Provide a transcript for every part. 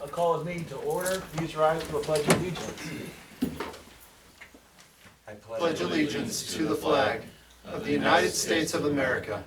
I'll call this meeting to order. Please rise to a pledge of allegiance. I pledge allegiance to the flag of the United States of America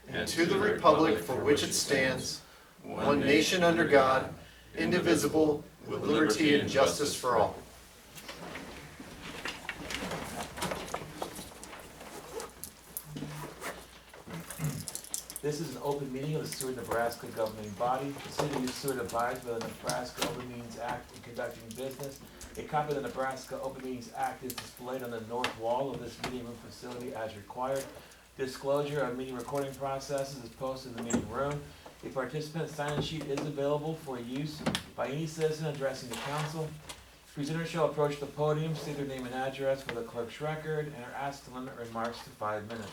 and to the republic for which it stands, one nation under God, indivisible, with liberty and justice for all. This is an open meeting of the Seward, Nebraska governing body. The city of Seward abides by the Nebraska Open Meetings Act in conducting business. A copy of the Nebraska Open Meetings Act is displayed on the north wall of this meeting room facility as required. Disclosure of meeting recording processes is posted in the meeting room. A participant sign-in sheet is available for use by any citizen addressing the council. Presenters shall approach the podium, state their name and address for the clerk's record, and are asked to limit remarks to 5 minutes.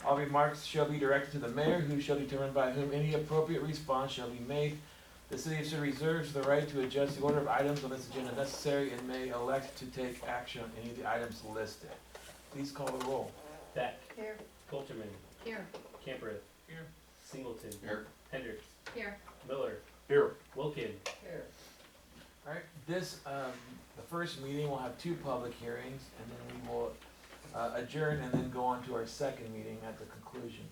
All remarks shall be directed to the mayor, who shall determine by whom any appropriate response shall be made. The city of Seward reserves the right to adjust the order of items on this agenda necessary and may elect to take action on any of the items listed. Please call the roll. Beck. Here. Coulterman. Here. Campereth. Here. Singleton. Here. Hendricks. Here. Miller. Here. Wilkin. Here. All right, the first meeting will have 2 public hearings, and then we will adjourn and then go on to our second meeting at the conclusion.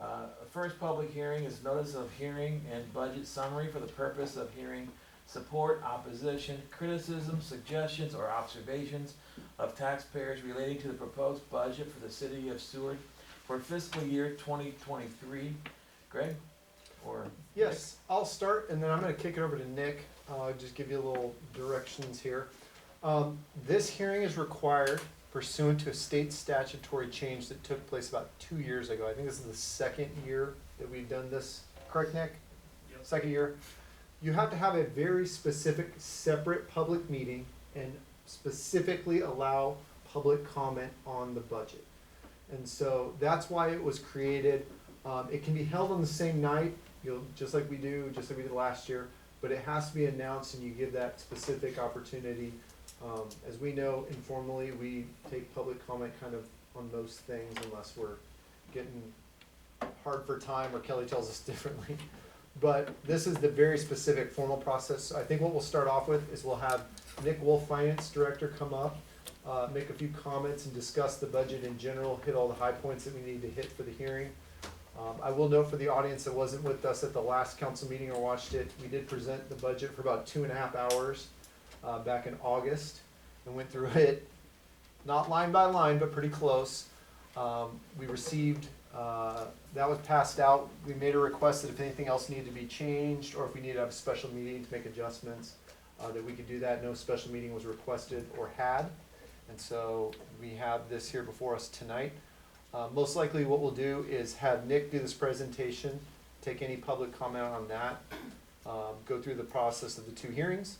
The first public hearing is notice of hearing and budget summary for the purpose of hearing support, opposition, criticism, suggestions, or observations of taxpayers relating to the proposed budget for the city of Seward for fiscal year 2023. Greg? Or Yes, I'll start and then I'm gonna kick it over to Nick, just give you a little directions here. This hearing is required pursuant to a state statutory change that took place about 2 years ago. I think this is the second year that we've done this, correct, Nick? Yep. Second year. You have to have a very specific, separate public meeting and specifically allow public comment on the budget. And so that's why it was created. It can be held on the same night, just like we did last year, but it has to be announced and you give that specific opportunity. As we know, informally, we take public comment kind of on most things unless we're getting hard for time or Kelly tells us differently. But this is the very specific formal process. So I think what we'll start off with is we'll have Nick Wolf, Finance Director, come up, make a few comments and discuss the budget in general, hit all the high points that we need to hit for the hearing. I will note for the audience that wasn't with us at the last council meeting or watched it, we did present the budget for about 2.5 hours back in August and went through it, not line by line, but pretty close. We received, that was passed out. We made a request that if anything else needed to be changed or if we needed to have a special meeting to make adjustments, that we could do that. No special meeting was requested or had. And so we have this here before us tonight. Most likely what we'll do is have Nick do this presentation, take any public comment on that, go through the process of the 2 hearings,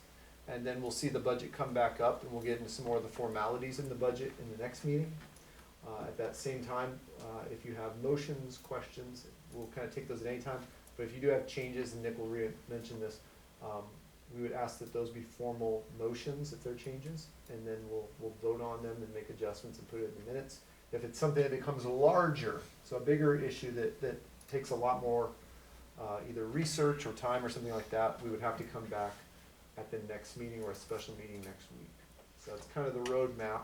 and then we'll see the budget come back up and we'll get into some more of the formalities in the budget in the next meeting. At that same time, if you have motions, questions, we'll kind of take those at any time. But if you do have changes, and Nick will mention this, we would ask that those be formal motions if they're changes, and then we'll vote on them and make adjustments and put it in the minutes. If it's something that becomes larger, so a bigger issue that takes a lot more either research or time or something like that, we would have to come back at the next meeting or a special meeting next week. So it's kind of the roadmap.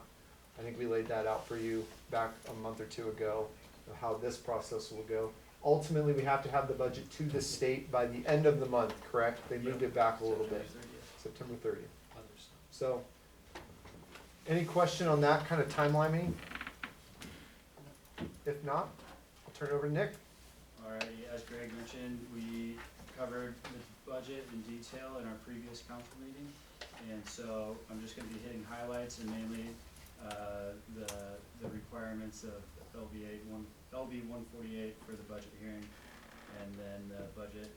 I think we laid that out for you back a month or 2 ago, of how this process will go. Ultimately, we have to have the budget to the state by the end of the month, correct? They moved it back a little bit, September 30th. So, any question on that kind of timelining? If not, I'll turn it over to Nick. Alrighty, as Greg mentioned, we covered the budget in detail in our previous council meeting, and so I'm just going to be hitting highlights and mainly the requirements of LB 148 for the budget hearing, and then the budget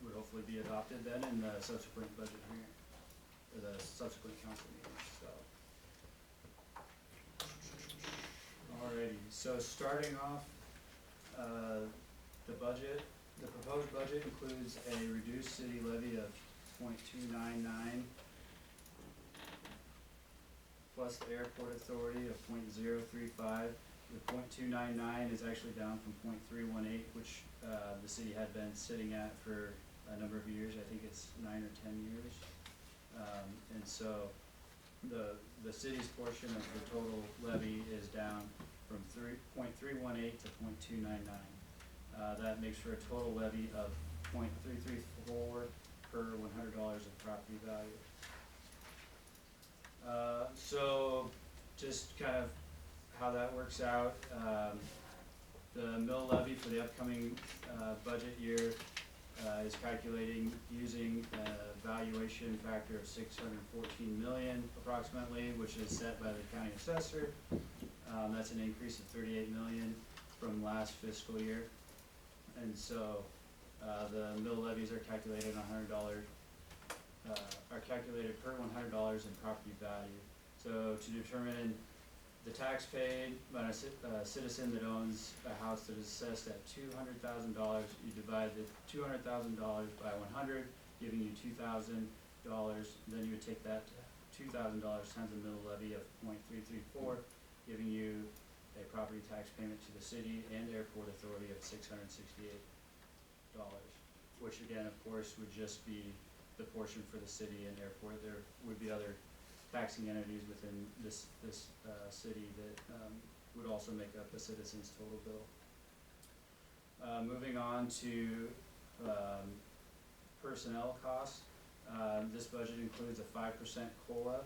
would hopefully be adopted then in the subsequent budget hearing, or the subsequent council meeting. So, alrighty, so starting off, the proposed budget includes a reduced city levy of .299 plus the airport authority of .035. The .299 is actually down from .318, which the city had been sitting at for a number of years, I think it's 9 or 10 years. And so the city's portion of the total levy is down from 3.318 to 0.299. That makes for a total levy of 0.334 per $100 of property value. So just kind of how that works out, the mill levy for the upcoming budget year is calculating using a valuation factor of 614 million approximately, which is set by the county assessor. That's an increase of 38 million from last fiscal year. And so the mill levies are calculated on $100, are calculated per $100 in property value. So to determine the tax paid by a citizen that owns a house that is assessed at $200,000, you divide the $200,000 by 100, giving you $2,000. Then you would take that $2,000 times the mill levy of 0.334, giving you a property tax payment to the city and airport authority of $668, which again, of course, would just be the portion for the city and airport. There would be other taxing entities within this city that would also make up the citizen's total bill. Moving on to personnel costs. This budget includes a 5% COLA,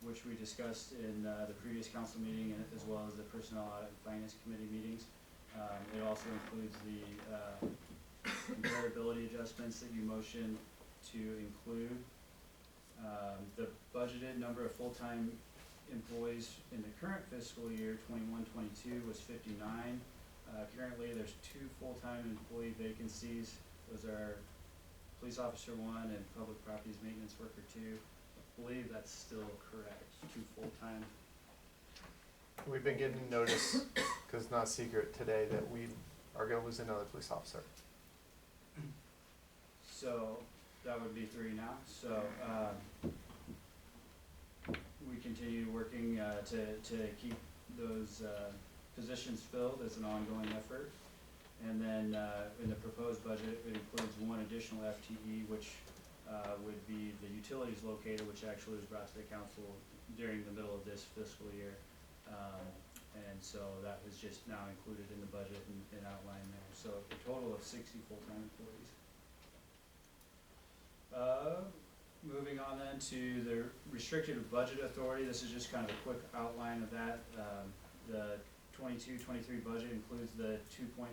which we discussed in the previous council meeting, as well as the Personnel Audit and Finance Committee meetings. It also includes the comparability adjustments that you motioned to include. The budgeted number of full-time employees in the current fiscal year, 21-22, was 59. Currently, there's 2 full-time employee vacancies. Those are police officer 1 and public properties maintenance worker 2. I believe that's still correct, 2 full-time. We've been getting notice, because it's not a secret today, that we are gonna lose another police officer. So that would be 3 now. So we continue working to keep those positions filled as an ongoing effort. And then in the proposed budget, it includes 1 additional FTE, which would be the utilities locator, which actually was brought to the council during the middle of this fiscal year. And so that was just now included in the budget and outlined there. So a total of 60 full-time employees. Moving on then to the restricted budget authority. This is just kind of a quick outline of that. The 22-23 budget includes the 2.5%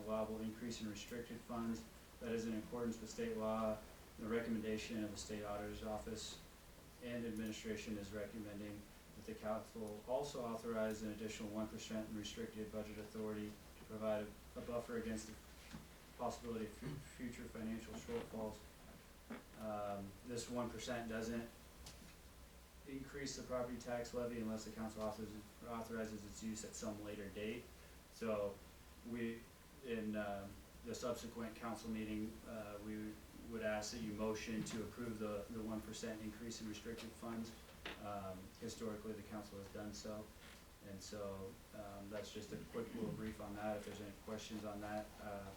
allowable increase in restricted funds. That is in accordance with state law. The recommendation of the state auditor's office and administration is recommending that the council also authorize an additional 1% restricted budget authority to provide a buffer against the possibility of future financial shortfalls. This 1% doesn't increase the property tax levy unless the council authorizes its use at some later date. So we, in the subsequent council meeting, we would ask that you motion to approve the 1% increase in restricted funds. Historically, the council has done so. And so that's just a quick little brief on that. If there's any questions on that,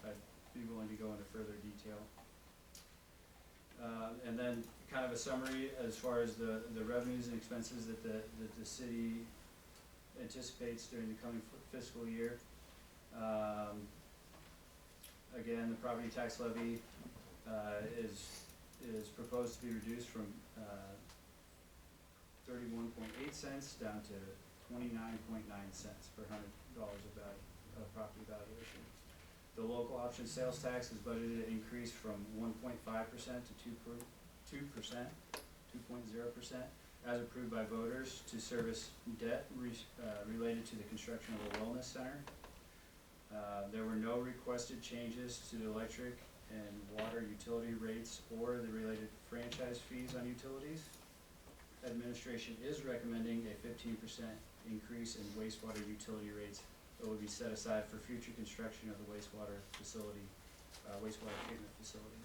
I'd be willing to go into further detail. And then kind of a summary as far as the revenues and expenses that the city anticipates during the coming fiscal year. Again, the property tax levy is proposed to be reduced from 31.8 cents down to 29.9 cents per $100 of property valuation. The local option sales tax is budgeted to increase from 1.5% to 2%, as approved by voters to service debt related to the construction of a wellness center. There were no requested changes to the electric and water utility rates or the related franchise fees on utilities. Administration is recommending a 15% increase in wastewater utility rates that will be set aside for future construction of the wastewater facility, wastewater treatment facility.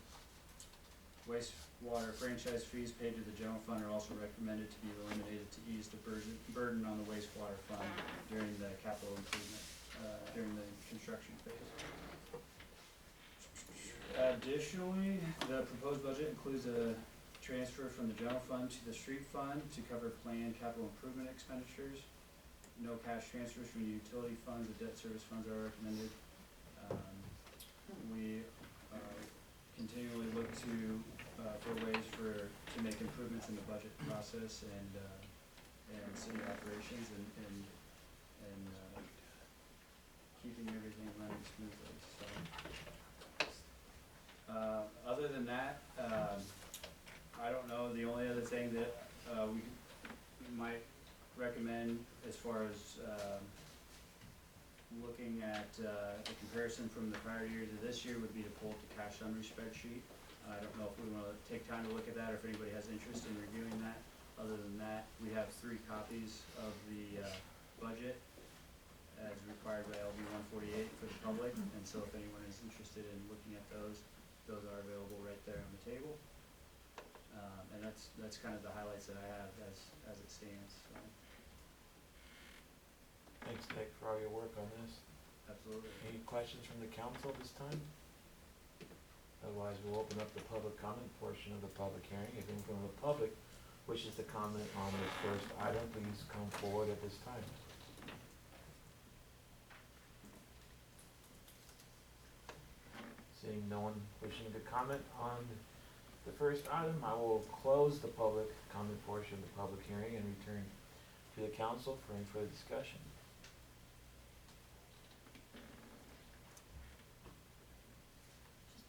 Wastewater franchise fees paid to the general fund are also recommended to be eliminated to ease the burden on the wastewater fund during the capital improvement, during the construction phase. Additionally, the proposed budget includes a transfer from the general fund to the street fund to cover planned capital improvement expenditures. No cash transfers from utility funds or debt service funds are recommended. We continually look to, for ways to make improvements in the budget process and city operations and keeping everything running smoothly, so. Other than that, I don't know, the only other thing that, we might recommend as far as, looking at, a comparison from the prior year to this year would be to pull up the cash summary spreadsheet. I don't know if we wanna take time to look at that, or if anybody has interest in reviewing that. Other than that, we have 3 copies of the, budget as required by LB 148 for the public, and so if anyone is interested in looking at those are available right there on the table. And that's kind of the highlights that I have as it stands, so, Thanks, Nick, for all your work on this. absolutely. Any questions from the council this time? Otherwise, we'll open up the public comment portion of the public hearing. If anyone from the public wishes to comment on this first item, please come forward at this time. Seeing no one wishing to comment on the first item, I will close the public comment portion of the public hearing and return to the council for any further discussion.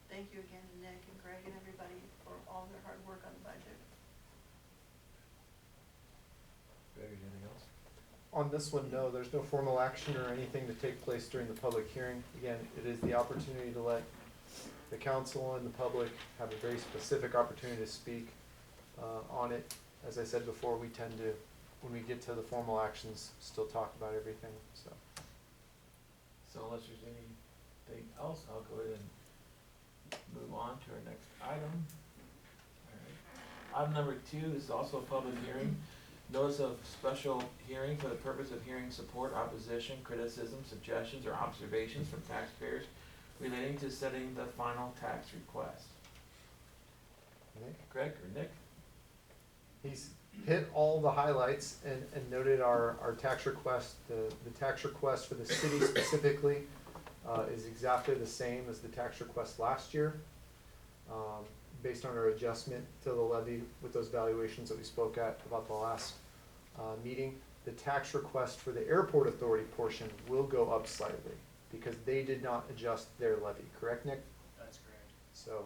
Thank you again to Nick and Greg and everybody for all their hard work on the budget. Greg, anything else? On this one, no, there's no formal action or anything to take place during the public hearing. Again, it is the opportunity to let the council and the public have a very specific opportunity to speak on it. As I said before, we tend to, when we get to the formal actions, still talk about everything, so. So unless there's anything else, I'll go ahead and move on to our next item. All right. Item number 2 is also a public hearing. Notice of special hearing for the purpose of hearing support, opposition, criticism, suggestions, or observations from taxpayers relating to setting the final tax request. Nick? Greg or Nick? He's hit all the highlights and noted our tax request. The tax request for the city specifically is exactly the same as the tax request last year, based on our adjustment to the levy with those valuations that we spoke at about the last meeting. The tax request for the airport authority portion will go up slightly because they did not adjust their levy, correct, Nick? That's correct. So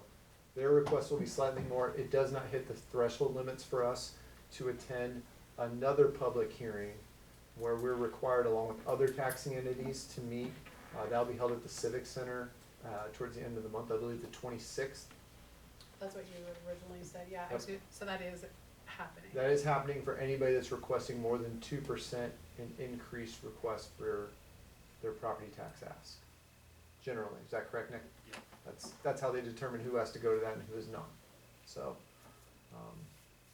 their request will be slightly more. It does not hit the threshold limits for us to attend another public hearing where we're required, along with other taxing entities, to meet. That'll be held at the Civic Center towards the end of the month, I believe the 26th. That's what you had originally said, yeah, Yep. so that is happening. That is happening for anybody that's requesting more than 2% in increased request for their property tax ask. Generally, is that correct, Nick? Yeah. That's how they determine who has to go to that and who is not. So,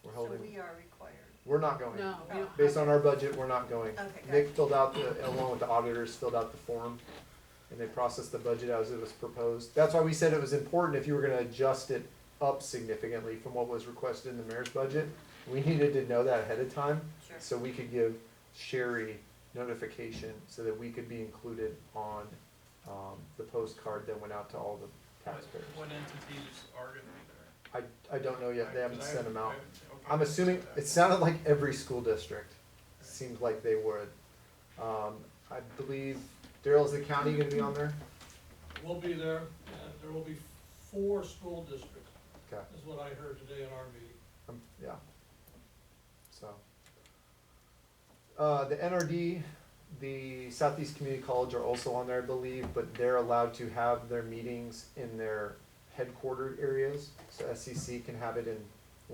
we're So holding, we are required. we're not going. No, we don't. Based on our budget, we're not going. Okay, got Nick it. filled out along with the auditors, filled out the form, and they processed the budget as it was proposed. That's why we said it was important if you were gonna adjust it up significantly from what was requested in the mayor's budget. We needed to know that ahead of time, Sure. so we could give Sherry notification so that we could be included on, the postcard that went out to all the taxpayers. What entities are gonna be there? I don't know yet, they haven't Because I sent them out. okay. I'm assuming, it sounded like every school district, seemed like they would. I believe, Daryl's the county gonna be on there? We'll be there, and there will be 4 school districts, Okay, is what I heard today in our meeting. yeah. So. The NRD, the Southeast Community College are also on there, I believe, but they're allowed to have their meetings in their headquartered areas. So SCC can have it in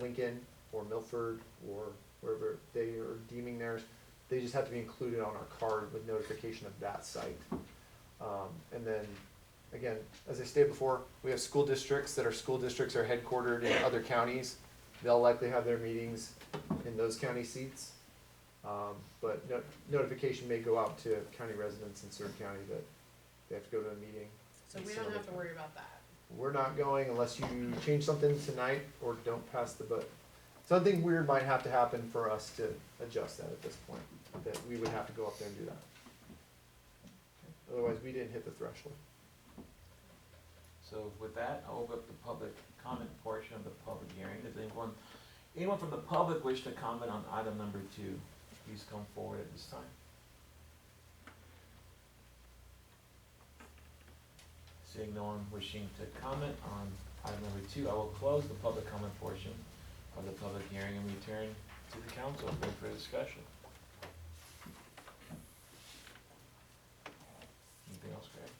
Lincoln or Milford or wherever they are deeming theirs. They just have to be included on our card with notification of that site. And then, again, as I stated before, we have school districts are headquartered in other counties. They'll likely have their meetings in those county seats. But notification may go out to county residents in Seward County that they have to go to a meeting. So we don't have to worry about that. we're not going unless you change something tonight or don't pass the budget. Something weird might have to happen for us to adjust that at this point, that we would have to go up there and do that. Otherwise, we didn't hit the threshold. So with that, I'll open up the public comment portion of the public hearing. Does anyone from the public wish to comment on item number 2? Please come forward at this time. Seeing no one wishing to comment on item number 2, I will close the public comment portion of the public hearing and return to the council for further discussion. Anything else, Greg?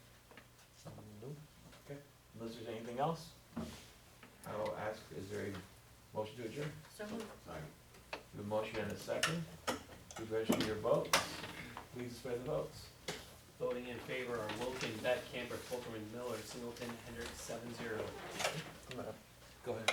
Nope. Okay, unless there's anything else, I will ask, is there a motion to adjourn? So moved. We have a motion and a second. Please register your votes. Please display the votes. Voting in favor are Wilkin, Beck, Camper, Fulkerman, Miller, Singleton, Hendricks, 7-0. I'm gonna Go ahead.